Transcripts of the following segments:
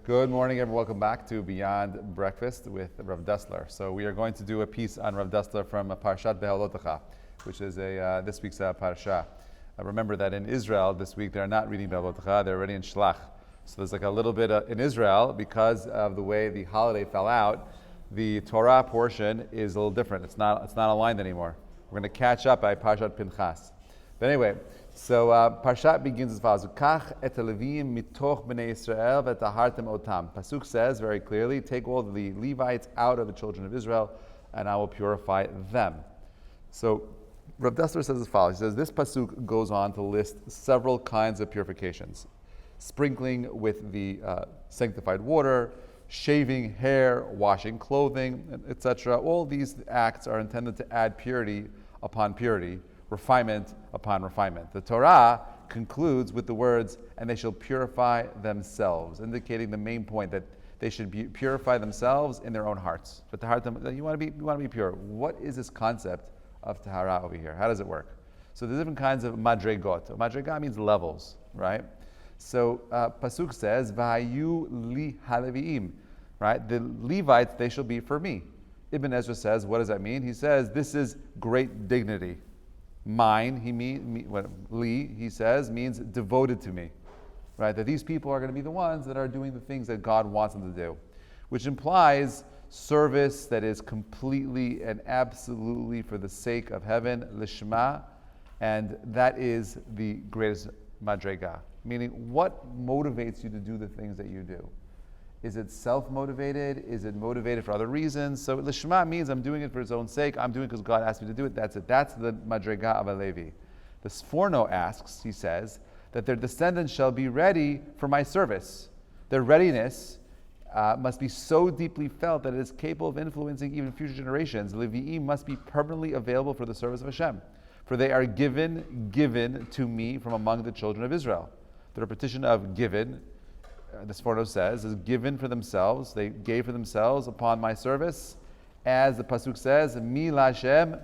Good morning, everyone. Welcome back to Beyond Breakfast with Rabbi Dessler. So we are going to do a piece on Rabbi Dessler from Parashat Beha'alotecha, which is this week's parasha. Remember that in Israel this week they're not reading Beha'alotecha; they're already in Shlach. So there's like a little bit in Israel because of the way the holiday fell out. The Torah portion is a little different. It's not aligned anymore. We're going to catch up by Parashat Pinchas. But anyway. So Parshat begins as follows: Kach et Levim mitoch bnei Yisrael v'tahartem otam. Pasuk says very clearly, take all the Levites out of the children of Israel, and I will purify them. So Rabbi Dessler says as follows. He says this pasuk goes on to list several kinds of purifications: sprinkling with the sanctified water, shaving hair, washing clothing, etc. All these acts are intended to add purity upon purity, refinement upon refinement. The Torah concludes with the words, and they shall purify themselves, indicating the main point that they should purify themselves in their own hearts. But you want to be pure. What is this concept of tahara over here? How does it work? So there's different kinds of madregot. Madregot means levels, right? So Pasuk says, V'hayu li haleviim, right? The Levites, they shall be for me. Ibn Ezra says, what does that mean? He says, this is great dignity. Mine, he says, means devoted to me, right? That these people are going to be the ones that are doing the things that God wants them to do, which implies service that is completely and absolutely for the sake of heaven, lishma, and that is the greatest madrega. Meaning, what motivates you to do the things that you do? Is it self-motivated? Is it motivated for other reasons? So lishma means I'm doing it for its own sake. I'm doing it because God asked me to do it. That's it. That's the madrega of a Levi. The Seforno asks, he says, that their descendants shall be ready for my service. Their readiness must be so deeply felt that it is capable of influencing even future generations. Levi'im must be permanently available for the service of Hashem. For they are given to me from among the children of Israel. The repetition of given, the Seforno says, is given for themselves. They gave for themselves upon my service. As the Pasuk says, Mi Lashem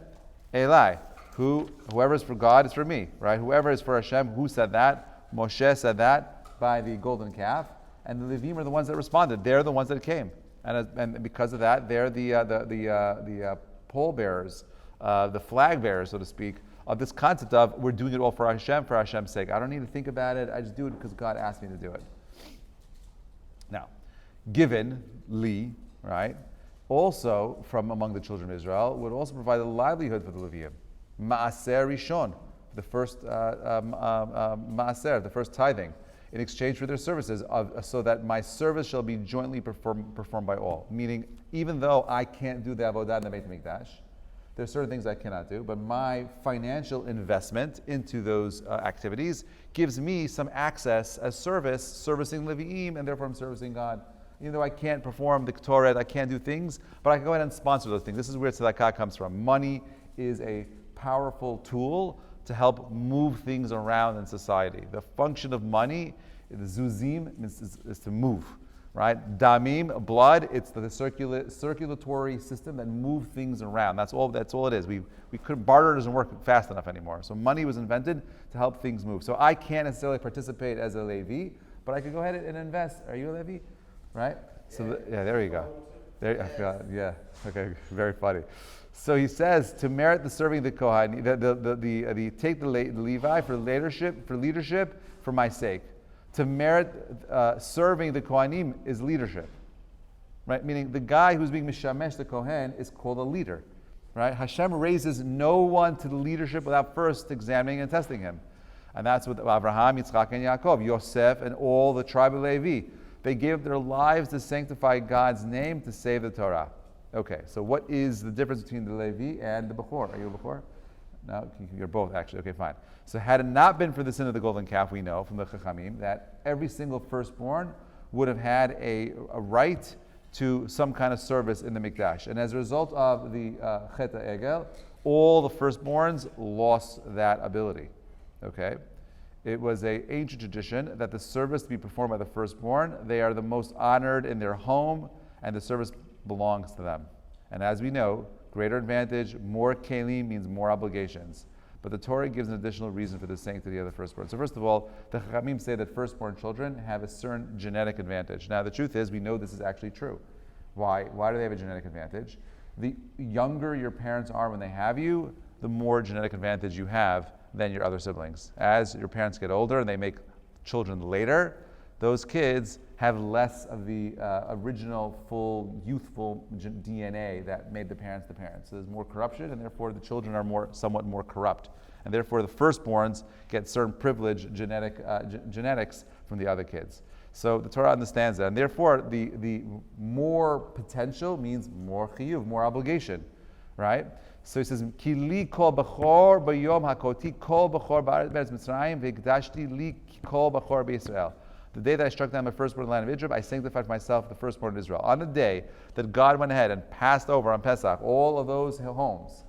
Eli. Whoever is for God is for me, right? Whoever is for Hashem, who said that? Moshe said that by the golden calf. And the Levim are the ones that responded. They're the ones that came. And because of that, they're the pole bearers, the flag bearers, so to speak, of this concept of we're doing it all for Hashem's sake. I don't need to think about it. I just do it because God asked me to do it. Now, given, li, right, also from among the children of Israel, would also provide a livelihood for the Levium. Ma'aser Rishon, the first ma'aser, the first tithing, in exchange for their services, so that my service shall be jointly performed by all. Meaning, even though I can't do the avodah in the Beit HaMikdash, there are certain things I cannot do, but my financial investment into those activities gives me some access as servicing Levi'im, and therefore I'm servicing God. Even though I can't perform the Torah, I can't do things, but I can go ahead and sponsor those things. This is where tzedakah comes from. Money is a powerful tool to help move things around in society. The function of money, the zuzim, is to move. Right? Damim, blood, it's the circulatory system that moves things around. That's all it is. We couldn't, barter doesn't work fast enough anymore. So money was invented to help things move. So I can't necessarily participate as a Levi, but I could go ahead and invest. Are you a Levi? Right? So there you go. Okay, very funny. So he says to merit the serving of the Kohen, take the Levi for leadership for my sake. To merit serving the Kohanim is leadership, right? Meaning the guy who's being mishamesh the Kohen is called a leader, right? Hashem raises no one to the leadership without first examining and testing him. And that's what Abraham, Yitzchak, and Yaakov, Yosef, and all the tribe of Levi. They gave their lives to sanctify God's name to save the Torah. Okay, so what is the difference between the Levi and the Bechor? Are you a Bechor? No, you're both actually. Okay, fine. So had it not been for the sin of the golden calf, we know from the Chachamim that every single firstborn would have had a right to some kind of service in the Mikdash. And as a result of the Chet HaEgel, all the firstborns lost that ability. Okay? It was an ancient tradition that the service to be performed by the firstborn, they are the most honored in their home, and the service belongs to them. And as we know, greater advantage, more kelim means more obligations. But the Torah gives an additional reason for the sanctity of the firstborn. So first of all, the Chachamim say that firstborn children have a certain genetic advantage. Now the truth is, we know this is actually true. Why? Why do they have a genetic advantage? The younger your parents are when they have you, the more genetic advantage you have than your other siblings. As your parents get older and they make children later, those kids have less of the original, full, youthful DNA that made the parents. So there's more corruption, and therefore the children are somewhat more corrupt. And therefore the firstborns get certain privileged genetics from the other kids. So the Torah understands that. And therefore the more potential means more chiyuv, more obligation, right? So he says, Ki li kol b'chor b'yom hakoti kol b'chor b'aretz Mitzrayim v'ikdashti li kol b'chor b'Yisrael. The day that I struck down the firstborn in the land of Egypt, I sanctified for myself the firstborn in Israel. On the day that God went ahead and passed over on Pesach all of those homes,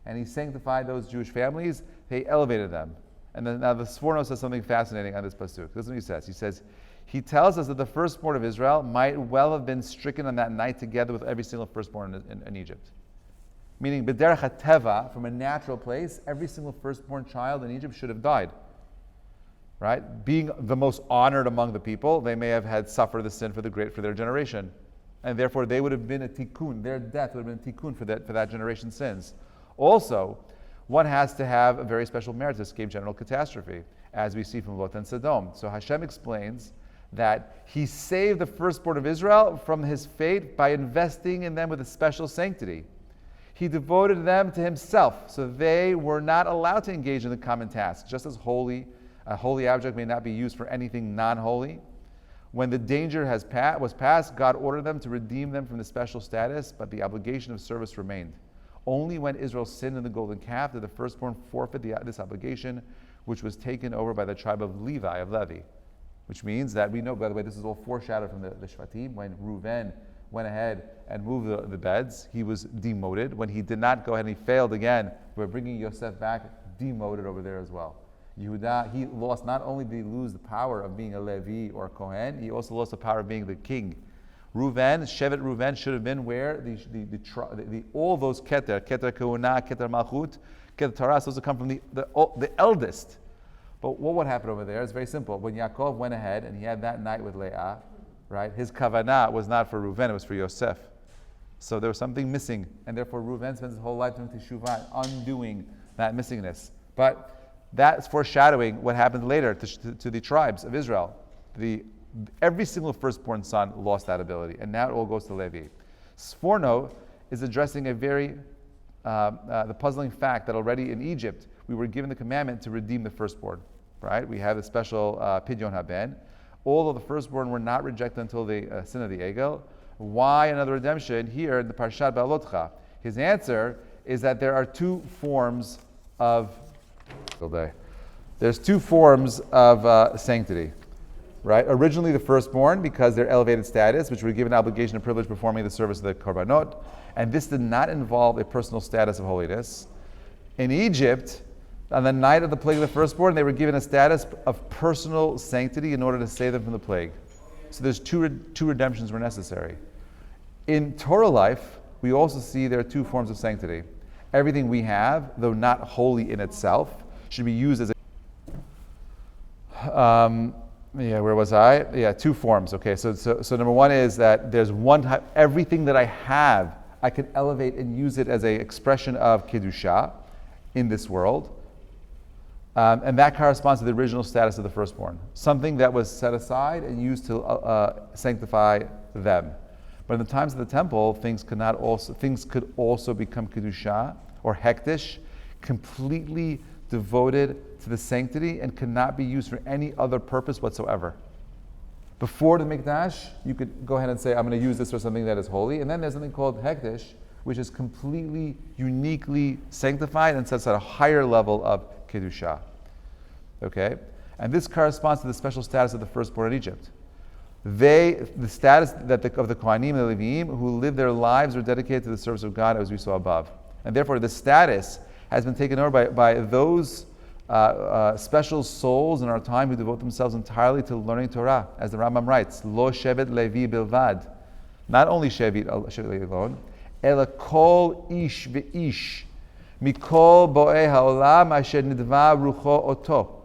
and he sanctified those Jewish families, he elevated them. And then now the Seforno says something fascinating on this pasuk. This is what he says. He says, he tells us that the firstborn of Israel might well have been stricken on that night together with every single firstborn in Egypt. Meaning, b'derech hateva, from a natural place, every single firstborn child in Egypt should have died. Right? Being the most honored among the people, they may have had suffered the sin for their generation. And therefore they would have been a tikkun. Their death would have been a tikkun for that generation's sins. Also, one has to have a very special merit to escape general catastrophe, as we see from Lot and Sodom. So Hashem explains that he saved the firstborn of Israel from his fate by investing in them with a special sanctity. He devoted them to himself, so they were not allowed to engage in the common tasks, just as a holy object may not be used for anything non-holy. When the danger was past, God ordered them to redeem them from the special status, but the obligation of service remained. Only when Israel sinned in the golden calf did the firstborn forfeit this obligation, which was taken over by the tribe of Levi, of Levi. Which means that we know, by the way, this is all foreshadowed from the Shvatim. When Reuven went ahead and moved the beds, he was demoted. When he did not go ahead and he failed again, we're bringing Yosef back, demoted over there as well. Yehuda, he lost, not only did he lose the power of being a Levi or a Kohen, he also lost the power of being the king. Reuven, Shevet Reuven should have been where all those Keter Kehuna, Keter Malchut, Keter Torah, those that come from the eldest. But what would happen over there is very simple. When Yaakov went ahead and he had that night with Leah, right, his kavanah was not for Reuven, it was for Yosef. So there was something missing, and therefore Reuven spends his whole life doing teshuvah, undoing that missingness. But that's foreshadowing what happened later to the tribes of Israel. Every single firstborn son lost that ability, and now it all goes to Levi. Seforno is addressing a very the puzzling fact that already in Egypt we were given the commandment to redeem the firstborn. Right? We have a special Pidyon HaBen. All of the firstborn were not rejected until the sin of the Egel. Why another redemption here in the Parashat Beha'alotecha? His answer is that there are two forms of sanctity, right? Originally the firstborn, because their elevated status, which were given obligation and privilege performing the service of the korbanot, and this did not involve a personal status of holiness. In Egypt, on the night of the plague of the firstborn, they were given a status of personal sanctity in order to save them from the plague. So there's two redemptions were necessary. In Torah life, we also see there are two forms of sanctity. Everything we have, though not holy in itself, should be used as where was I? Two forms. Okay, so number one is that there's one type, everything that I have, I can elevate and use it as an expression of Kedusha in this world. And that corresponds to the original status of the firstborn. Something that was set aside and used to sanctify them. But in the times of the temple, things could also become Kedusha or Hektish, completely devoted to the sanctity and could not be used for any other purpose whatsoever. Before the Mikdash, you could go ahead and say, I'm going to use this for something that is holy. And then there's something called Hektish, which is completely, uniquely sanctified and sets at a higher level of Kedusha. Okay? And this corresponds to the special status of the firstborn in Egypt. The status of the Kohanim and the Leviim who live their lives are dedicated to the service of God, as we saw above. And therefore, the status has been taken over by those special souls in our time who devote themselves entirely to learning Torah. As the Rambam writes, Lo Shevet Levi Bilvad. Not only Shevet Levi alone, Ela Kol Ish Ve'ish Mikol bo'eh ha'olam asher nidva rucho oto.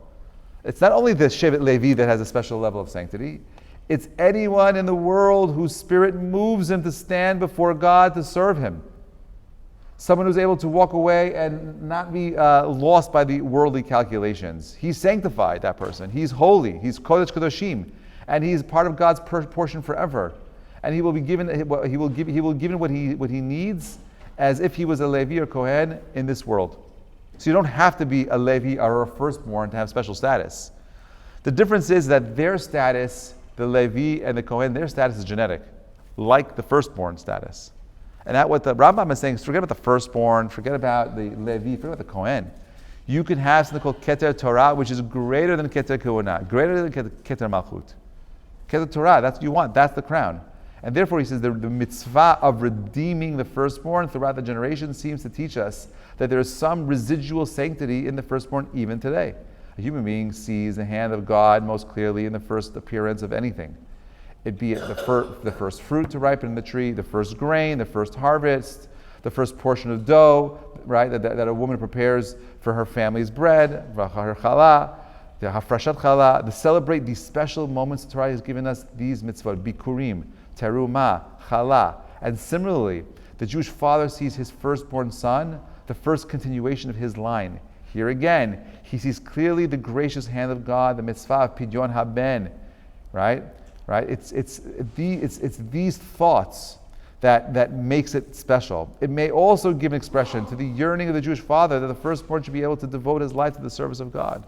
It's not only the Shevet Levi that has a special level of sanctity, it's anyone in the world whose spirit moves him to stand before God to serve him. Someone who's able to walk away and not be lost by the worldly calculations. He's sanctified, that person. He's holy. He's Kodesh Kodoshim. And he's part of God's portion forever. And he will be given what he needs as if he was a Levi or Kohen in this world. So you don't have to be a Levi or a firstborn to have special status. The difference is that their status, the Levi and the Kohen, their status is genetic, like the firstborn status. And that what the Rambam is saying is forget about the firstborn, forget about the Levi, forget about the Kohen. You can have something called Keter Torah, which is greater than Keter Kehuna, greater than Keter Malchut. Keter Torah, that's what you want, that's the crown. And therefore he says the mitzvah of redeeming the firstborn throughout the generations seems to teach us that there is some residual sanctity in the firstborn even today. A human being sees the hand of God most clearly in the first appearance of anything. It be it the first fruit to ripen in the tree, the first grain, the first harvest, the first portion of dough, right, that a woman prepares for her family's bread, her challah, the hafrashat challah, to celebrate these special moments. The Torah has given us these mitzvot, bikurim, terumah, challah. And similarly, the Jewish father sees his firstborn son, the first continuation of his line. Here again, he sees clearly the gracious hand of God, the mitzvah of Pidyon HaBen, right? It's these thoughts that makes it special. It may also give an expression to the yearning of the Jewish father that the firstborn should be able to devote his life to the service of God.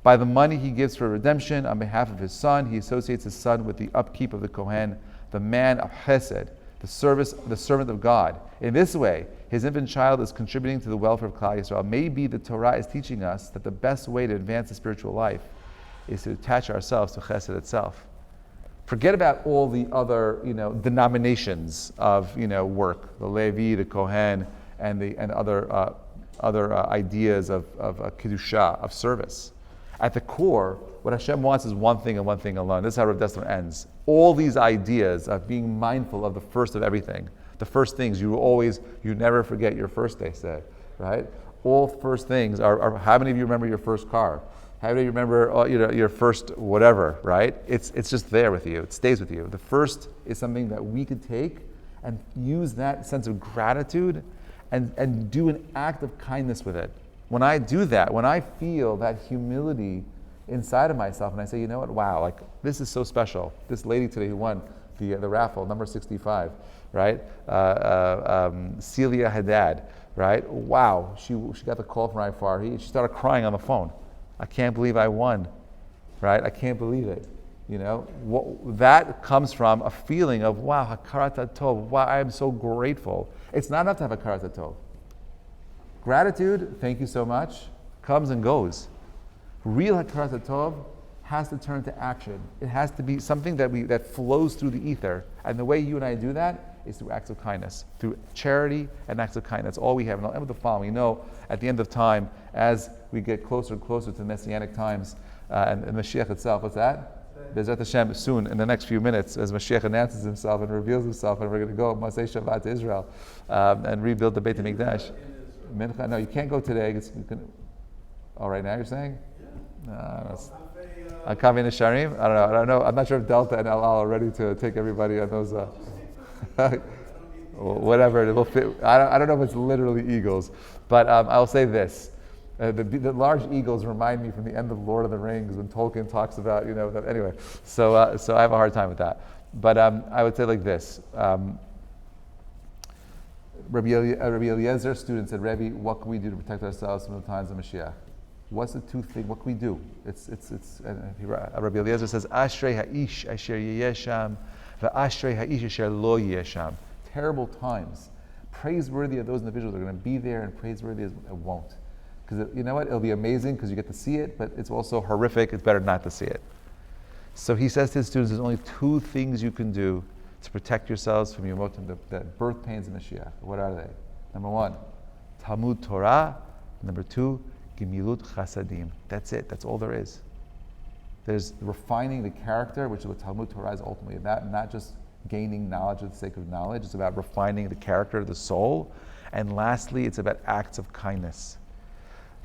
By the money he gives for redemption on behalf of his son, he associates his son with the upkeep of the Kohen, the man of Chesed, the servant of God. In this way, his infant child is contributing to the welfare of Klal Yisrael. Maybe the Torah is teaching us that the best way to advance the spiritual life is to attach ourselves to Chesed itself. Forget about all the other, denominations of, work, the Levi, the Kohen, and other ideas of Kedusha, of service. At the core, what Hashem wants is one thing and one thing alone. This is how Rabbi Dessler ends. All these ideas of being mindful of the first of everything, the first things, you never forget your first, they say, right? All first things are how many of you remember your first car? How many of you remember your first whatever, right? It's just there with you. It stays with you. The first is something that we could take and use that sense of gratitude and do an act of kindness with it. When I do that, when I feel that humility inside of myself and I say, you know what, wow, like this is so special. This lady today who won the raffle, number 65, right? Celia Haddad, right? Wow, she got the call from Farhi. She started crying on the phone. I can't believe I won, right? I can't believe it. That comes from a feeling of, wow, hakarat tov, wow, I am so grateful. It's not enough to have hakarat tov. Gratitude, thank you so much, comes and goes. Real hakarat tov has to turn to action. It has to be something that flows through the ether. And the way you and I do that is through acts of kindness, through charity and acts of kindness. That's all we have. And I'll end with the following. At the end of time, as we get closer and closer to the Messianic times and Mashiach itself, what's that? Bezrat Hashem, soon, in the next few minutes, as Mashiach announces himself and reveals himself, and we're going to go Masei Shabbat to Israel and rebuild the Beit HaMikdash. No, you can't go today. Right now you're saying? Akavi Nesharim? I don't know. I'm not sure if Delta and El Al are ready to take everybody on those. Whatever it will fit. I don't know if it's literally eagles, but I'll say this: the large eagles remind me from the end of Lord of the Rings when Tolkien talks about anyway. So I have a hard time with that. But I would say like this: Rabbi Eliezer student said, Rabbi, what can we do to protect ourselves from the times of Mashiach? What's the two things? What can we do? Rabbi Eliezer says, Ashrei ha'ish asher yesham, ve'ashrei ha'ish asher lo yesham. Terrible times. Praiseworthy are those individuals that are going to be there, and praiseworthy is it won't. Because you know what? It'll be amazing because you get to see it, but it's also horrific. It's better not to see it. So he says to his students, there's only two things you can do to protect yourselves from the birth pains of Mashiach. What are they? Number one, Talmud Torah. Number two, Gemilut Chasadim. That's it. That's all there is. There's refining the character, which is what Talmud Torah is ultimately about, not just gaining knowledge for the sake of knowledge. It's about refining the character of the soul. And lastly, it's about acts of kindness.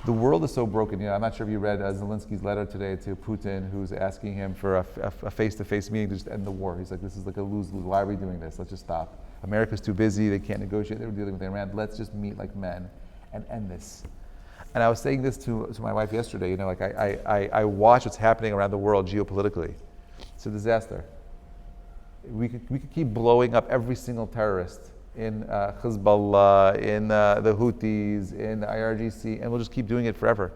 The world is so broken. I'm not sure if you read Zelensky's letter today to Putin, who's asking him for a face-to-face meeting to just end the war. He's like, this is like a lose-lose. Why are we doing this? Let's just stop. America's too busy. They can't negotiate. They were dealing with Iran. Let's just meet like men and end this. And I was saying this to my wife yesterday. I watch what's happening around the world geopolitically. It's a disaster. We could keep blowing up every single terrorist in Hezbollah, in the Houthis, in the IRGC, and we'll just keep doing it forever.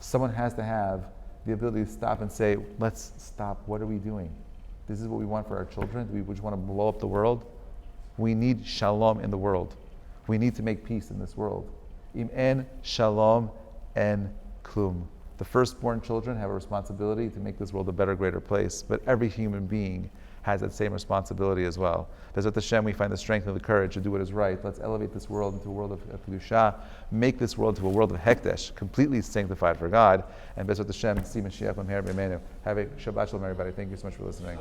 Someone has to have the ability to stop and say, let's stop. What are we doing? This is what we want for our children? Do we just want to blow up the world? We need shalom in the world. We need to make peace in this world. Im en shalom en klum. The firstborn children have a responsibility to make this world a better, greater place, but every human being has that same responsibility as well. Bezrat Hashem, we find the strength and the courage to do what is right. Let's elevate this world into a world of Kedusha, make this world into a world of Hekdesh, completely sanctified for God, and Bezrat Hashem, see Mashiach B'meher B'meinu. Have a Shabbat Shalom, everybody. Thank you so much for listening.